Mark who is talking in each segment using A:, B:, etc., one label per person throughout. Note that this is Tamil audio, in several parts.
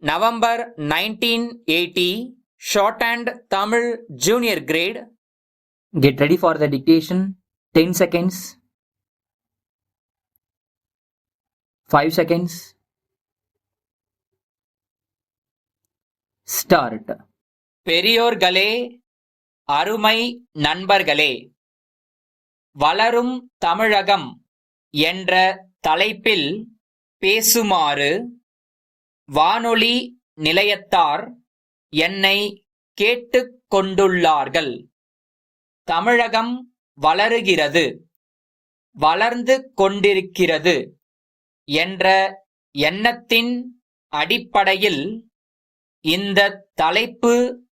A: November 1980, Shorthand Tamil Junior Grade.
B: Get ready for the dictation. 10 seconds. 5 seconds. Start.
A: பெரியோர்களே, அருமை நண்பர்களே, வளரும் தமிழகம் என்ற தலைப்பில் பேசுமாறு வானொலி நிலையத்தார் என்னை கேட்டுக் கொண்டுள்ளார்கள். தமிழகம் வளருகிறது, வளர்ந்து கொண்டிருக்கிறது என்ற எண்ணத்தின் அடிப்படையில் இந்த தலைப்பு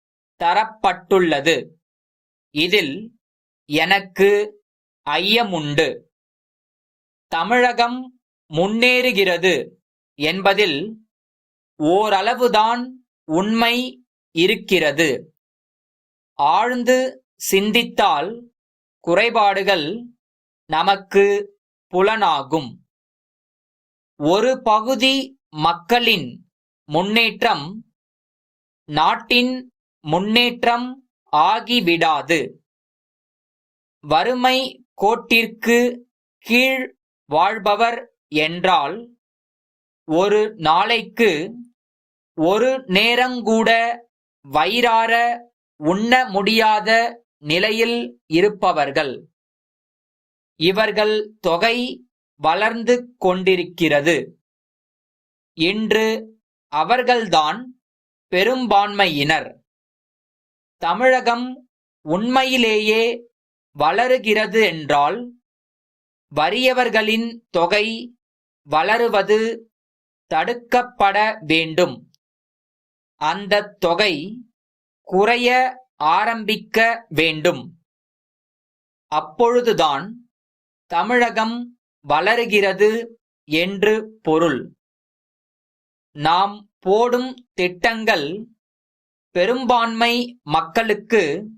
A: தரப்பட்டுள்ளது. இதில் எனக்கு ஐயமுண்டு. தமிழகம் முன்னேறுகிறது என்பதில் ஓரளவுதான் உண்மை இருக்கிறது. ஆழ்ந்து சிந்தித்தால் குறைபாடுகள் நமக்கு புலனாகும். ஒரு பகுதி மக்களின் முன்னேற்றம் நாட்டின் முன்னேற்றம் ஆகிவிடாது. வறுமை கோட்டிற்கு கீழ் வாழ்பவர் என்றால் ஒரு நாளைக்கு ஒரு நேரங்கூட வயிறார உண்ண முடியாத நிலையில் இருப்பவர்கள். இவர்கள் தொகை வளர்ந்து கொண்டிருக்கிறது. இன்று அவர்கள்தான் பெரும்பான்மையினர். தமிழகம் உண்மையிலேயே வளருகிறது என்றால் வறியவர்களின் தொகை வளருவது தடுக்கப்பட வேண்டும். அந்த தொகை குறைய ஆரம்பிக்க வேண்டும். அப்பொழுதுதான் தமிழகம் வளருகிறது என்று பொருள். நாம் போடும் திட்டங்கள் பெரும்பான்மை மக்களுக்கு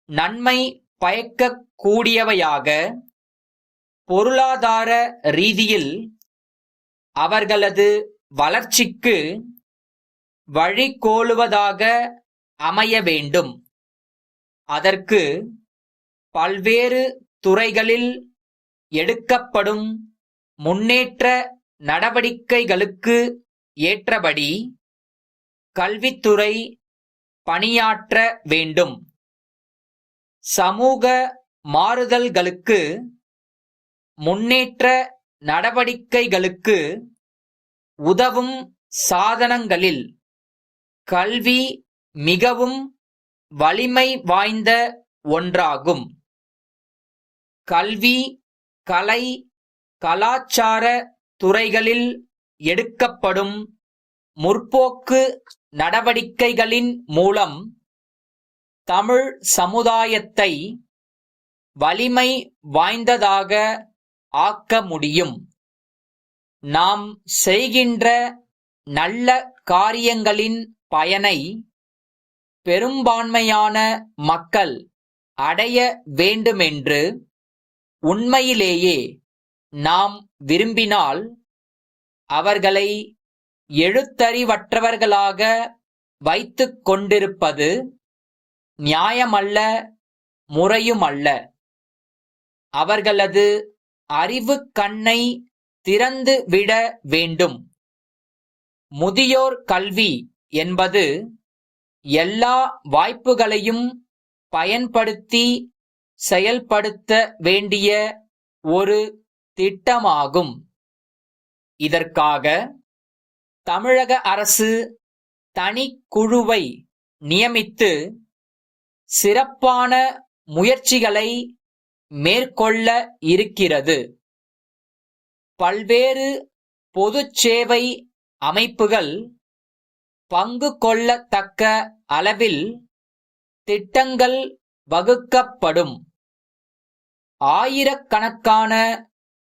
A: நன்மை பயக்கக் கூடியவையாக, பொருளாதார ரீதியில் அவர்களது வளர்ச்சிக்கு வழிகோலுவதாக அமைய வேண்டும். அதற்கு பல்வேறு துறைகளில் எடுக்கப்படும் முன்னேற்ற நடவடிக்கைகளுக்கு ஏற்றபடி கல்வித்துறை பணியாற்ற வேண்டும். சமூக மாறுதல்களுக்கு, முன்னேற்ற நடவடிக்கைகளுக்கு உதவும் சாதனங்களில் கல்வி மிகவும் வலிமை வாய்ந்த ஒன்றாகும். கல்வி, கலை, கலாச்சார துறைகளில் எடுக்கப்படும் முற்போக்கு நடவடிக்கைகளின் மூலம் தமிழ் சமுதாயத்தை வலிமை வாய்ந்ததாக ஆக்க முடியும். நாம் செய்கின்ற நல்ல காரியங்களின் பயனை பெரும்பான்மையான மக்கள் அடைய வேண்டுமென்று உண்மையிலேயே நாம் விரும்பினால் அவர்களை எழுத்தறிவற்றவர்களாக வைத்துக் கொண்டிருப்பது நியாயமல்ல, முறையுமல்ல. அவர்களது அறிவு கண்ணை திறந்து விட வேண்டும். முதியோர் கல்வி என்பது எல்லா வாய்ப்புகளையும் பயன்படுத்தி செயல்படுத்த வேண்டிய ஒரு திட்டமாகும். இதற்காக தமிழக அரசு தனிக்குழுவை நியமித்து சிறப்பான முயற்சிகளை மேற்கொள்ள இருக்கிறது. பல்வேறு பொதுச் சேவை அமைப்புகள் பங்கு கொள்ளத்தக்க அளவில் திட்டங்கள் வகுக்கப்படும். ஆயிரக்கணக்கான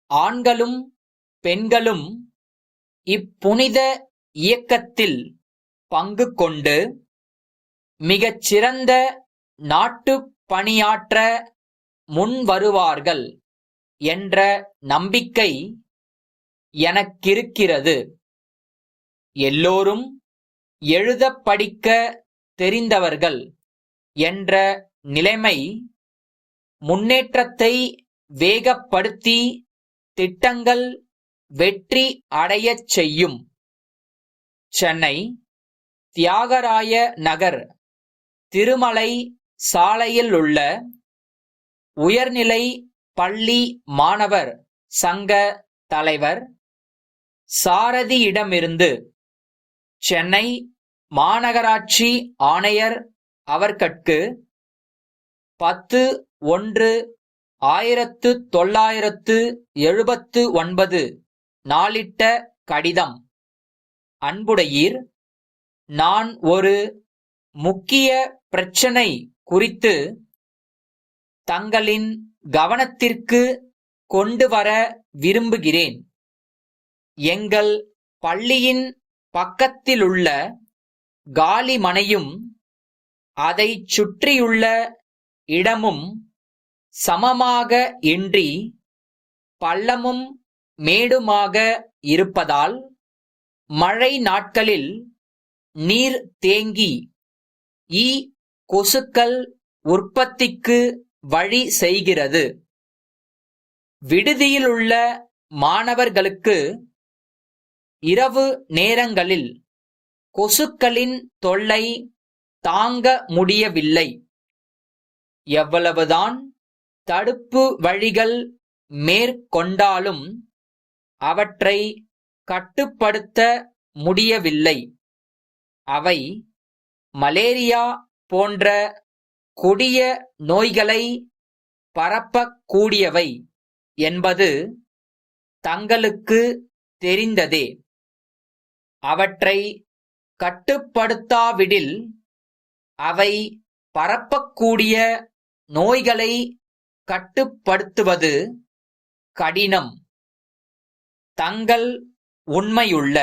A: ஆண்களும் பெண்களும் இப்புனித இயக்கத்தில் பங்கு கொண்டு மிகச் சிறந்த நாட்டுப் பணியாற்ற முன்வருவார்கள் என்ற நம்பிக்கை எனக்கிருக்கிறது. எல்லோரும் எழுதப் படிக்க தெரிந்தவர்கள் என்ற நிலைமை முன்னேற்றத்தை வேகப்படுத்தி திட்டங்கள் வெற்றி அடையச் செய்யும். சென்னை தியாகராய நகர் திருமலை சாலையில் உள்ள உயர்நிலை பள்ளி மாணவர் சங்க தலைவர் சாரதியிடமிருந்து சென்னை மாநகராட்சி ஆணையர் அவர்கட்கு 10/1/1979 நாளிட்ட கடிதம். அன்புடையீர், நான் ஒரு முக்கிய பிரச்சினை குறித்து தங்களின் கவனத்திற்கு கொண்டு வர விரும்புகிறேன். எங்கள் பள்ளியின் பக்கத்திலுள்ள காலி மனையும் அதைச் சுற்றியுள்ள இடமும் சமமாக இன்றி பள்ளமும் மேடுமாக இருப்பதால் மழை நாட்களில் நீர் தேங்கி ஈ கொசுக்கள் உற்பத்திக்கு வழி செய்கிறது. விடுதியிலுள்ள மாணவர்களுக்கு இரவு நேரங்களில் கொசுக்களின் தொல்லை தாங்க முடியவில்லை. எவ்வளவுதான் தடுப்பு வழிகள் மேற்கொண்டாலும் அவற்றை கட்டுப்படுத்த முடியவில்லை. அவை மலேரியா போன்ற கொடிய நோய்களை பரப்பக்கூடியவை என்பது தங்களுக்கு தெரிந்ததே. அவற்றை கட்டுப்படுத்தாவிடில் அவை பரப்பக்கூடிய நோய்களை கட்டுப்படுத்துவது கடினம். தங்கள் உண்மையுள்ள